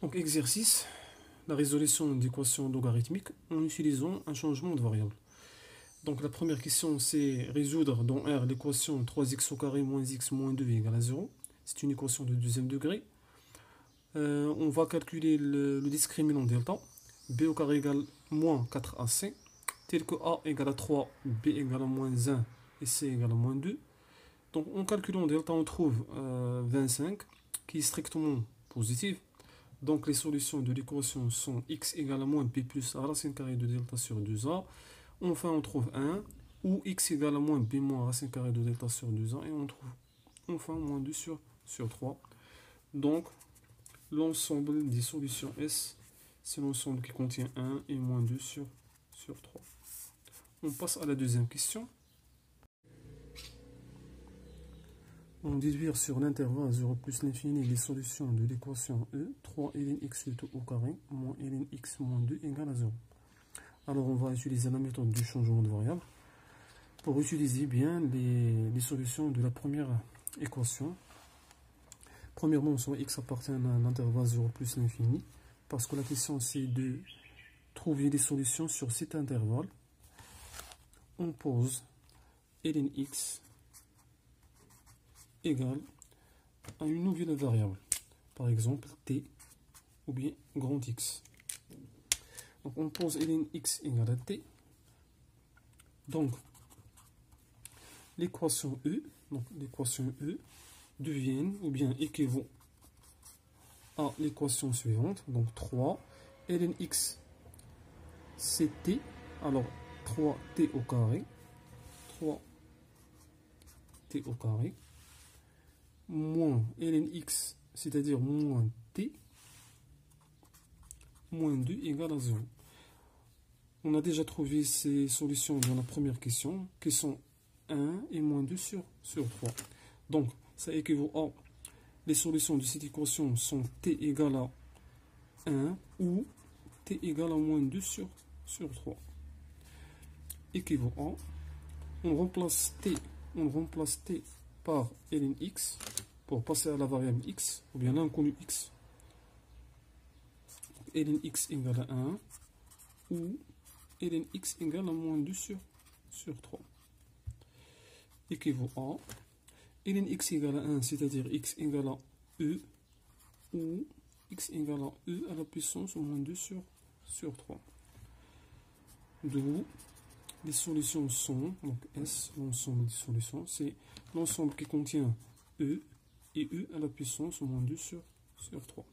Donc, exercice, la résolution d'équations logarithmiques en utilisant un changement de variable. Donc, la première question, c'est résoudre dans R l'équation 3x au carré moins x moins 2 égale à 0. C'est une équation de deuxième degré. On va calculer le discriminant delta. B au carré égale moins 4ac, tel que A égale à 3, B égale à moins 1 et C égale à moins 2. Donc, en calculant delta, on trouve 25, qui est strictement positive. Donc, les solutions de l'équation sont x égale à moins b plus a racine carrée de delta sur 2a. Enfin, on trouve 1, ou x égale à moins b moins racine carrée de delta sur 2a. Et on trouve enfin moins 2 sur 3. Donc, l'ensemble des solutions S, c'est l'ensemble qui contient 1 et moins 2 sur 3. On passe à la deuxième question. On déduire sur l'intervalle 0 plus l'infini les solutions de l'équation E, 3 ln x au carré moins ln x moins 2 égale à 0. Alors on va utiliser la méthode du changement de variable pour utiliser bien les solutions de la première équation. Premièrement, soit x appartient à l'intervalle 0 plus l'infini, parce que la question c'est de trouver des solutions sur cet intervalle. On pose ln x égale à une nouvelle variable, par exemple t ou bien grand X. Donc on pose ln x égale à t. Donc l'équation E, devient ou bien équivaut à l'équation suivante. Donc 3 ln x c'est t, alors 3t au carré, 3t au carré, moins ln x, c'est-à-dire moins t, moins 2 égale à 0. On a déjà trouvé ces solutions dans la première question, qui sont 1 et moins 2 sur 3. Donc, ça équivaut à, les solutions de cette équation sont t égale à 1 ou t égale à moins 2 sur 3. Équivaut à, on remplace t par ln x pour passer à la variable x, ou bien l'inconnu x. Ln x égale à 1 ou ln x égale à moins 2 sur 3. Équivaut à ln x égale à 1, c'est-à-dire x égale à e, ou x égale à e à la puissance moins 2 sur 3. D'où les solutions sont, donc S, l'ensemble des solutions, c'est l'ensemble qui contient E et E à la puissance moins 2 sur 3.